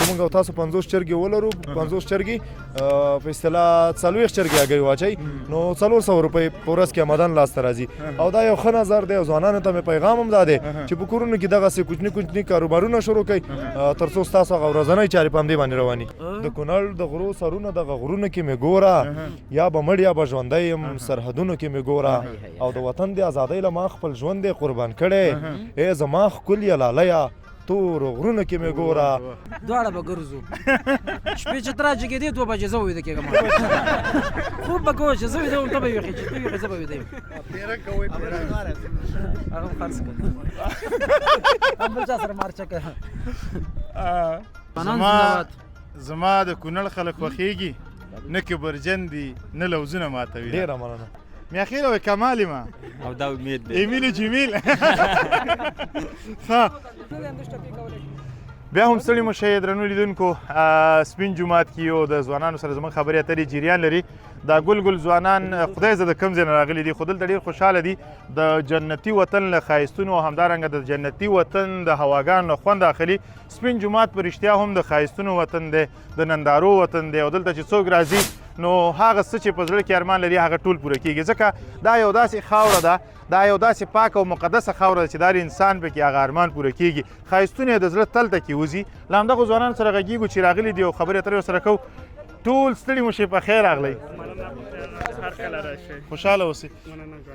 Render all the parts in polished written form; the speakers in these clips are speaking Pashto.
موږ او تاسو 50 چرګې ولرو 50 چرګې په اصطلاح 40 چرګې هګۍ واچئ نو 400 روپۍ په ورځ کې آمدن لاسته راځي او دا یو ښه نظر دی او ځوانانو ته مې پیغام هم دا دی چې په کورونو کې دغسې کوچني کاروبارونه شروع کړئ تر څو ستاسو هغه ورځنۍ چارې په همدې باندې رواني د کونړ د غرو سرونه دغه غرونو کې مې ګوره یا به مړ یا به ژوندی یم سرحدونو کې مې ګوره او د وطن د ازادۍ له ما خپل ژوند دی قربان کړی ای زما ښکليه لالیه تور غرونو کې مې ګوره دواړه به ګرځو شپې چې تر جګېدې 2 بجې زه ویده کېږم خوب به کوه چې زه ویده وم ته به ویښې چې ته ویښې زه به ویده یم هغه خرڅ کړه بل چا سره مارچه کړه زما د کونړ خلک خوښېږي نه کبرجن دي نه لوزونه ماتوي ډېره مننه میاخیل او کمال ما او دا امید دی ایمیل جمیل ها بیا هم ستړي مو شئ درنو لیدونکو سپین جومات کې یو د ځوانانو سره زموږ خبرې اترې جریان لري دا ګل ځوانان خدای زه د کوم ځای نه راغلي دي خو دلته ډېر خوشحاله دي د جنتي وطن له ښایستونو او همدارنګه د جنتي وطن د هواګانو نه خوند اخلي سپین جومات په رښتیا هم د ښایستونو وطن دی د نندارو وطن دی او دلته چې څوک راځي نو هغه څه چې په زړه کې ارمان لري هغه ټول پوره کېږي ځکه دا یو داسې خاوره ده دا یو داسې پاکه او مقدسه خاوره ده چې دا انسان پکې هغه ارمان پوره کېږي ښایستونه یې د زړه تل ته کې وځي له همدغو ځوانانو سره غږېږو چې راغلي دي او خبرې اترې ورسره کوو ټول ستړي مو شئ په خیر راغلی خوشحاله اوسئ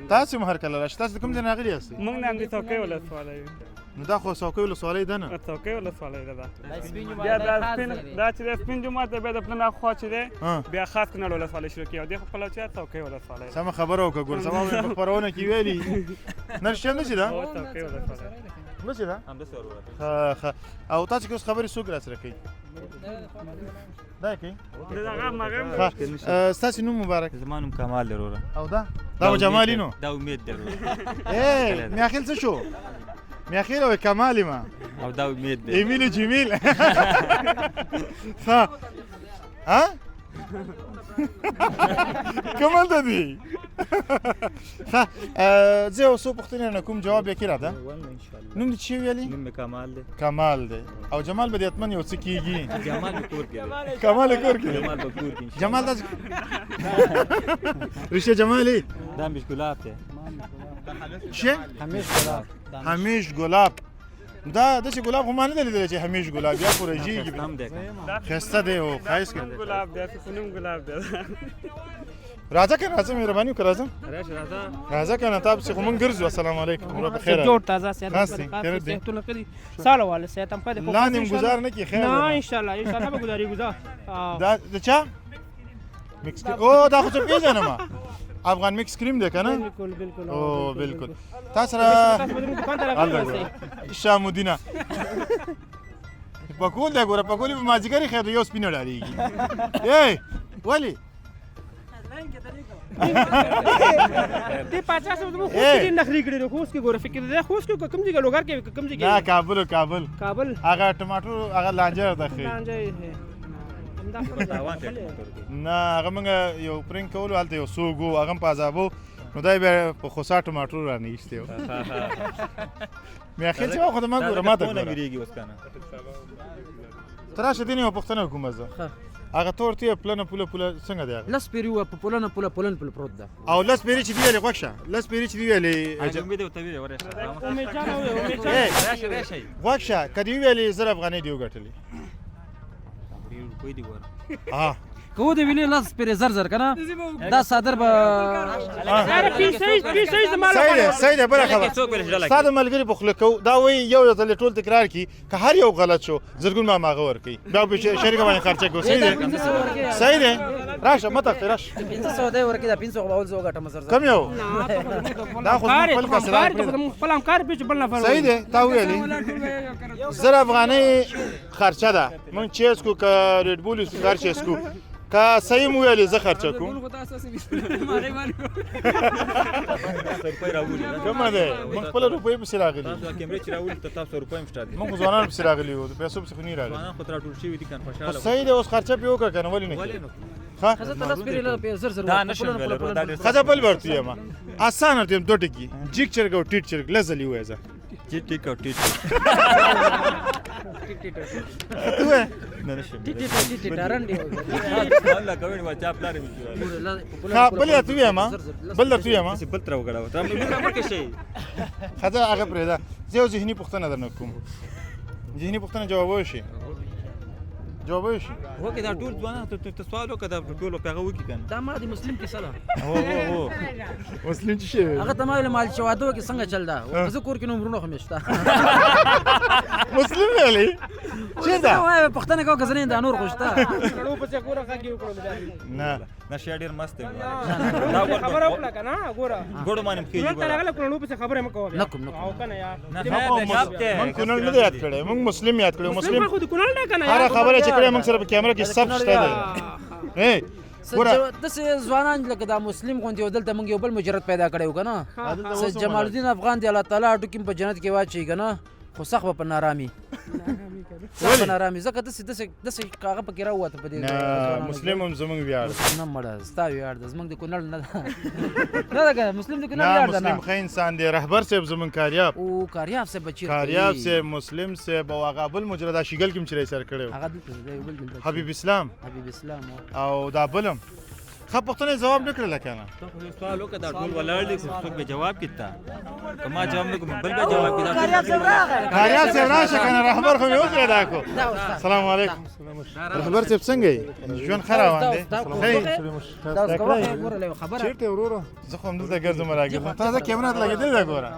تاسې هم هر کله راشئ تاسې د کوم ځای نه راغلي یاستئ موږ نه همدې څوکۍ ولسوالۍ یو نو دا خو څوکۍ ولسوالۍ ده نه څوکۍ ولسوالۍ ده بیا دا چې د سپین جومات دی بیا د پلن اخوا چې دی بیا خاص کونړ ولسوالۍ شروع کېږي او دې خو خپله چې څوکۍ ولسوالۍ سمه خبره وکړه ګور سما مې په خپرونه کې ویلي نن شته نه چې ده څوکۍ ولسوالۍ نه چې ده ښه او تاسو کې اوس خبرې څوک راسره کوي دا یې کوي ستاسې نوم مبارک زما نوم کمال دی وروره او دا به جمالي نو دا امید دی وروره میاخیل څه شو میاخیل او کمال ما او دا امید دی ایمیل جمیل ها ها کمال ته دی ها زه یو څو پوښتنې نه کوم جواب یې کې راته نوم دې چې ویلي نوم مې کمال دی کمال دی او جمال به دې حتمن یو څه کېږي جمال به کور کې دی کمال یې کور کې دی جمال به کور کې جمال داسې رشته جمالي دا مش ګلاب دی شه همیش ګلاب دا داسې ګلاب خو ما نه دی لیدلی چې همیش ګلاب یا خو رژېږي ښایسته دی او ښایست کوي ګلاب دی نوم ګلاب دی راځه که راځه مهرباني وکړه راځه راځه که نه تا پسې خو مونږ ګرځو السلام علیکم ورو په خیر جوړ تازه صحت دی ساله واله صحت هم خدای لاندې هم ګزار نه کړي خیر نه ان شاء الله به ګزاري ګزار دا د چا مکس او دا خو څه پېژنم افغان مکس کریم دی که نه بالکل او بالکل تا سره شامودینه پکول دی ګوره پکول په مازدیګر خیر یو سپینه ډارېږي ای ولې دې پاچا سره موږ خو دې نخري کړې خو اوس کې ګوره فکر دې خو اوس کې کوم ځای لوګر کې کوم ځای نه کابل هغه ټماټر هغه لانجه ده خې نه هغه موږ یو پرنګ کولو هلته یو څوک و هغه هم په عذابو نو دی بیا په خوسا ټماټر رانه ایستې و میاخیل چې خو د ما ګوره ما ته ته راشه دې نه یوه پوښتنه وکړم زه هغه تور ته پلنه پوله څنګه دی هغه لس پیرې وه په پولنه پولن پروت ده او لس پیرې چې دی ویلې غوږ شه لس پیرې چې دی ویلې غوږ شه که دی ویلې 1000 افغانۍ دی وګټلې که ودې ویلې لس پیرې زر که نه دا صادر به صحیح دی بله خبره ستا د ملګري په خوله کوو دا وایي یو ځل ټول تکرار کړي که هر یو غلط شو زرګون ما هغه ورکوي بیا په شریکه باندې خرچه کوو صحیح دی راشه مه تښتې راشه 500 دی ورکړي دا 500 به اول زه وګټم زر کم یو دا خو زموږ خپل کسرات خپل همکار پېچ بل نفر صحیح دی تا وویلې 1000 افغانۍ خرچه ده موږ چیز کو که ریډ بول سکار چیز کو که صحیح مو ویلې زه خرچه کوم کومه دی موږ خپله روپۍ پسې راغلي موږ خو ځوانان پسې راغلي وو د پیسو پسې خو نه راغلي صحیح دی اوس خرچه پې وکړه که نه ولې نه ښځه بل ورته یم اسانه ورته یم 2 ټکي جیک چرګ او ټیټ چرګ لږ ځلې ووایه زه ټیټ او ټیټ نه نشم ټیټ ټارن دی الله کوي ما چا پلان می ها بل ته وایم بل ته وایم بس بل تر وګړاو ته موږ راپر کې شي خدا هغه پرې دا زه یو ذهني پوښتنه درنه کوم ذهني پوښتنه جواب وشي وکي دا ټول ځوانان ته سوال وکړه دا ټول په هغه وکی کنه دا ما د مسلم کې سره هو مسلم چې شي هغه ته ما مال شوادو کې څنګه چل دا زه کور کې نمبرونه خمشتا مسلم ویلي چې دا وای پښتنه کو غزنین دا نور خوشتا کړو په څه ګوره خاګي وکړو نه نشه ډیر مست دی دا خبره وکړه کنه ګوره ګوړو باندې نن کېږي ته هغه کړو په څه خبره مکو نکم او کنه یار مونږ کونل نه یاد کړی مونږ مسلم یاد کړو مسلم خو د کونل نه کنه هر خبره چې کړې مونږ سره په کیمرا کې سب شته دی داسې ځوانان لکه دا مسلم غوندې یو دلته موږ یو بل مجرد پیدا کړی و که نه سید جمال الدین افغان دی الله تعالی هډوکي په جنت کې واچوي که نه خو سخت به په نارامي سخت په نارامي ځکه داسې هغه پکې راووته په دې مسلم هم زمونږ ویاړ نه مړه ستا ویاړ ده زموږ د کونړ نه ده نه ده که مسلم د کونړ نه ویاړ ده مسلم ښه انسان دی رهبر صاحب زمونږ کاریاب او کاریاب صاحب به چیرته کاریاب صاحب مسلم صاحب او هغه بل مجرد شیګل کې چې سر کړو هغه دلته دی یو بل دلته حبیب اسلام حبیب اسلام او دا بلم خو پښتنه جواب نه کړل کنه ته خو سوال وکړه دا ټول ولاړ دي څوک به جواب کیتا کما جواب نه کوم بل به جواب کیدا کاریاب صاحب راشه کنه رهبر خو یو پیدا کو السلام علیکم رهبر صاحب څنګه یې ژوند خراب دی دا اوس کوه ګوره خبره چیرته وروره زه خو هم دلته ګرځم راګم تاسو کیمرا ته لګیدل دا ګوره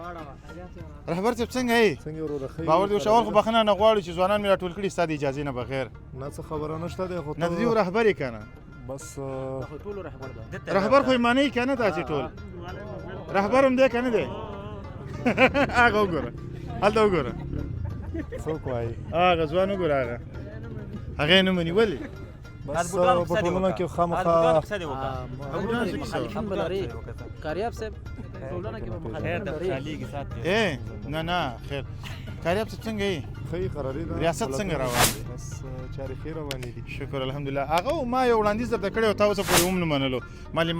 رهبر صاحب څنګه یې څنګه وروره خیر باور دی شاول خو بخنه نه غواړي چې ځوانان مې راټول کړي ستاسو اجازه نه بغیر نه څه خبره نشته دی خو نه دی رهبر کنه بس ټول رهبر ده رهبر خو معنی کنه تاسو ټول رهبر هم دی کنه دی هغه وګوره هلته وګوره څوک وایي هغه ځوان وګوره هغه نه مني ولی بس په ټولنه کې خامخا الحمد لله کاریاب صاحب ټولنه کې به مخالفت لري اے نه خیر کاریاب څنګه یې خې قرارې ده ریاست څنګه روان دی بس چارې خیر روانې دي شکر الحمدلله هغه ما یو وړاندیز درته کړی او تاسو پورې هم نه منلو مالي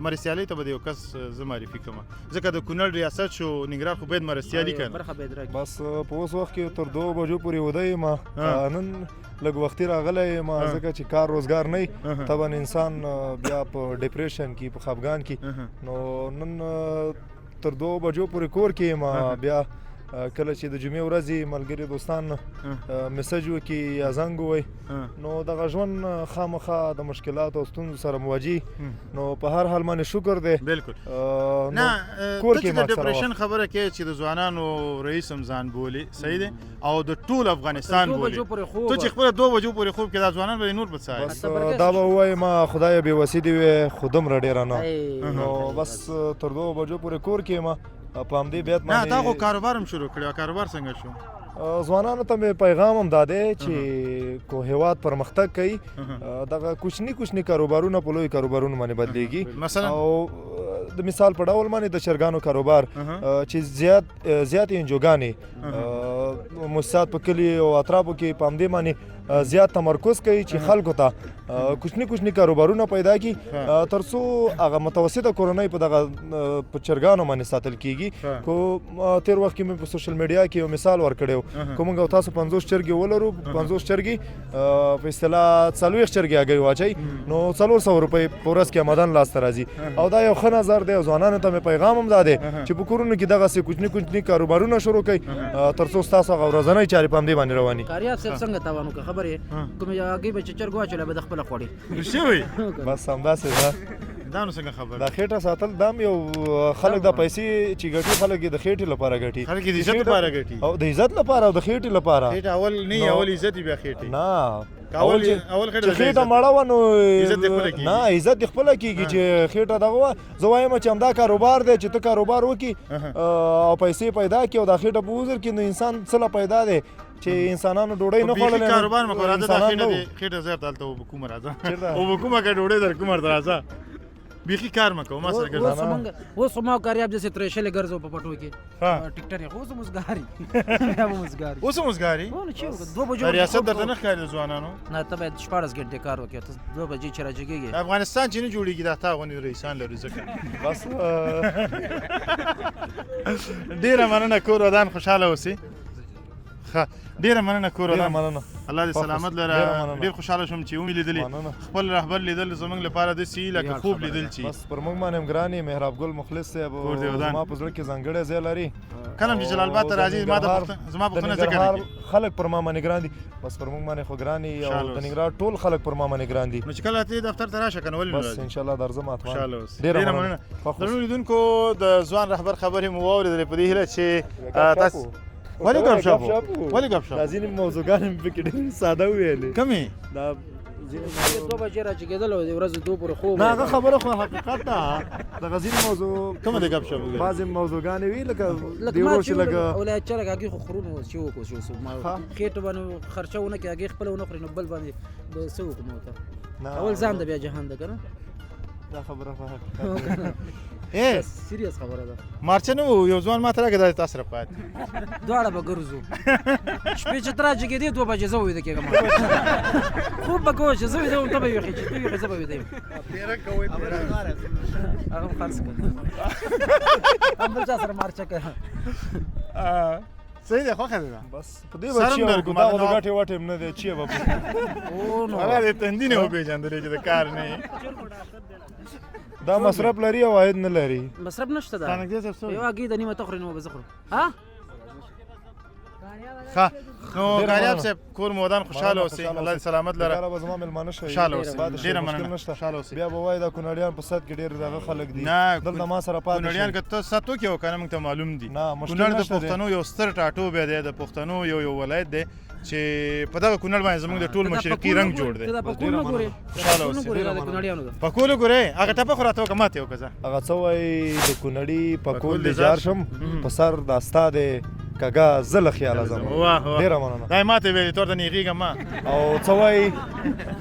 مرستیالۍ ته به یو کس زه معرفي کوم ځکه د کونړ ریاست شو ننګرهار خو باید مرستیالي کړي برخه باید راکړي بس په اوس وخت کې تر 2 بجو پورې ودی ما نن لږ وختي راغلی ما ځکه چې کار روزګار نه طبعا انسان بیا په ډیپریشن کې په خفګان کې نو نن تر 2 بجو پورې کور کې ما بیا کله چې د جمعې ورځې ملګري دوستان میسج وکړي یا زنګ ووایي نو دغه ژوند خامخا د مشکلاتو او ستونزو سره مواجه نو په هر حال باندې شکر دی بالکل نه کور کې د ډیپریشن خبره کې چې د ځوانانو رئیس هم ځان بولي صحیح دی او د ټول افغانستان بولي ته چې خپل 2 بجو پورې خوب کې دا ځوانان به نور بڅای بس دا به وایي ما خدای به وسیدي وي خودم را ډیر نه نو بس تر 2 بجو پورې کور کې ما په همدې بیت باندې نه تا خو کاروبار هم شروع کړی کاروبار څنګه شو ځوانانو ته مې پیغام هم داده چې کو هیواد پرمختګ کوي دغه کوچني کاروبارونه په لوی کاروبارونو باندې بدلېږي مثلا او د مثال په ډول باندې د چرګانو کاروبار چې زیات انجوګانې مؤسسات په کلي او اطرافو کې په همدې باندې زیات تمرکز کوي چې خلکو ته کوچني کاروبارونه پیدا کړي تر څو هغه متوسطه کورنۍ په دغه په چرګانو باندې ساتل کیږي کو تیر وخت کې مې په سوشل میډیا کې یو مثال ورکړیو کوم غو تاسو 50 چرګي ولرو 50 چرګي په اصطلاح 40 چرګي هغه واچي نو 400 روپۍ په ورځ کې آمدن لاس ته راځي او دا یو ښه نظر دی ځوانانو ته مې پیغام هم داده چې په کورونو کې دغه سه کوچني کاروبارونه شروع کړي تر څو تاسو هغه ورځنۍ چارې پام دی باندې رواني کاریاب صاحب څنګه تاوانو که خبرې کوم یاګي به چرګ واچوله به د خپل خوړي شوی بس همداسې ده دا نو څنګه خبر دا خېټه ساتل دام یو خلک د پیسې چې ګټي خلک د خېټې لپاره ګټي خلک د عزت لپاره ګټي او د عزت لپاره او د خېټې لپاره خېټه اول نه اول عزت بیا خېټه نه اول خېټه مړه و نو نه عزت خپل کیږي چې خېټه دغه زوایم چې همدا کاروبار دی چې ته کاروبار وکي او پیسې پیدا کی او د خېټه په وزر کې نو انسان څه پیدا دی چې انسانانو ډوډۍ نه خوړلې کاروبار مکو راځه د خېټه زړه تلته او حکومت راځه او حکومت کا ډوډۍ در کومر راځه بیخي کار مکو ما سره ګرځم و سمو کاریاب جیسے ترشل ګرځو په پټو کې ټیکټر یې خو مسګاری یا مسګاری اوس مسګاری نو چې 2 بجو ریاست درته نه ښکاري ځوانانو نه ته باید 14 غنټه کار وکړې ته 2 بجې چې راځيږي افغانستان چې نه جوړیږي دا تا غونې رئیسان لري ځکه بس ډیره مننه کور ودان خوشاله اوسئ ښه ډېره مننه کور ډېره ودان مننه الله دې سلامت ډېره لره مننه. ډېر خوشحاله شوم چې ومې لیدلې مننه. خپل رهبر لیدل زموږ لپاره داسې لکه خوب لیدل چې بس پر موږ باندې هم ګران یې مهراب ګل مخلص صاحب کور دې ودان. زما په زړه کې ځانګړی ځای لري کله چې جلال آباد ته راځي زما پوښتنه ځکه نه کوي خلک پر ما باندې ګران دي بس پر موږ باندې خو ګران دي او خوشحاله د اوسه. ننګرهار ټول خلک پر ما باندې ګران دي نو چې کله ته دفتر ته راشه کنه ولې نه بس راځې ان شاء الله درځم اتمان خوشحاله اوسې ډېره ډېره مننه. مننه درنو لیدونکو د ځوان رهبر خبرې مو واورېدلې په دې هیله چې تاسو ولې ګپ شپ ولې ګپ شپ دا ځینې موضوعګانې مې پکې ډېرې ساده وویلې کمې دا 2 بجې راچېکېدل او د ورځې 2 پورې خوب نه هغه خبره خو حقیقت ده دغه ځینې موضوع کومه د ګپ شپ وګورئ بعضې موضوعګانې وي لکه لکه دې ما ورو چې چې لکه ولایت چرګ هغې خو خورونو چې وکړو چې ما ها. خېټه باندې خرچه ونه کړي هغې خپله ونه خوري نو بل باندې به څه وکړو ما ورته نه، اول ځان د بیا جهان ده که نه دا خبره خو حقیقت ده. سیریس خبره ده مارچه نه و یو ځوان ما ته راکړه دا تاسو سره پاتې دواړه به ګرځو شپې چې ته راجګېدې 2 بجې زه ویده کېږم خوب به کوه چې زه ویده وم ته به ویښې چې ته ویښې زه به ویده یم هغه هم خرڅ کړه هم بل چا سره مارچه کړه صحیح ده خوښه ده بس په دې سرم بچي درد او کوم، دا ما د نه- ګټې وټې هم نه دی چی به او نو هغه د تندي نه وپېژندلې چې د کار نه یې دا مصرف لري او عاید نه لري مصرف نشته ده خانقدې صاحب څه وایي؟ یو هګۍ د نیمه ته خورې نو به زه خورم ها ښه نو ډېره کاریاب مننه. صاحب کور مو ودان خوشحاله اوسئ الله دې سلامت لره لره به زما مېلمانه شوي خوشحاله اوسئ بعد شي ډېره مشکل مننه نشته. خوشحاله اوسئ بیا به وایي دا کونړیان په صد کې ډېر دغه خلک دي نه دلته ما سره پاتې کونړیان شي. که ته ساتو کې وکنه موږ ته معلوم دي نه، مشکل کونړ د نشته دی. پښتنو یو ستر ټاټوبی دی د پښتنو یو ولایت دی چې په دغه کونړ باندې زموږ د ټول مشرقي رنګ جوړ دی ته دا پکول نه ګورې خوشحاله پکول نه اوسئ ګورې دا د کونړیانو ده پکول ګورې هغه ټپه خو راته وکړه ماته یې وکړه هغه څه وایي د کونړي پکول پکول دې دې جار ځار شم په سر دا ستا دی کږه زه له خیاله ځم واه واه ډېره مننه دا یې ماته ویلې تور ته نیغېږم ما او څه وایي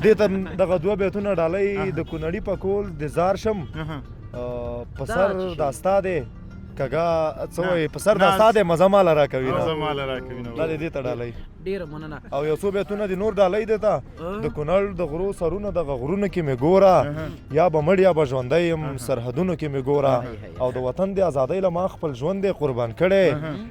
دې ته دغه 2 بیتونه ډالۍ د کونړي پکول د زار شم په دا سر چې دا ستا دی کږه څه وایي په سر نه. دا ستا دی مزه ماله راکوي زه نه ماله راکوي دا دې دې ته ډالۍ ډېره مننه او یو څو بیتونه دي نور ډالۍ دی ته د کونړ د غرو سرونه دغه غرونو کې مې ګوره یا به مړ یا به ژوندی یم سرحدونو کې مې ګوره او د وطن د ازادۍ له ما خپل ژوند دی قربان کړی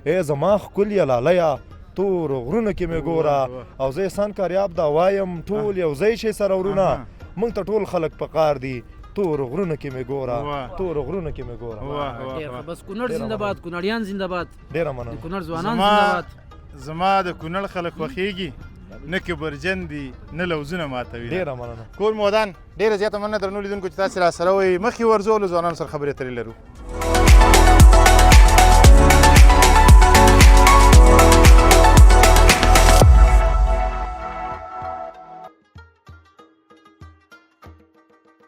ای زما ښکلې لالیه تور غرونو کې مې ګوره او زه احسان کاریاب دا وایم ټول یو ځای شي سره ورونه موږ ته ټول خلک په قار دي تور غرونو کې مې ګوره تور غرونو کې مې ګوره ډېر بس کونړ زنده باد کونړیان زنده باد ډېره د مننه کونړ ځوانان زنده باد زما د کونړ خلک خوښېږي نه کبرجن دي نه لوزونه ماتوي ډېره مننه کور مودان ډېره زیاته مننه درنو لیدونکو چې تاسې راسره وئ مخکې ورځو له ځوانانو سره خبرې اترې لرو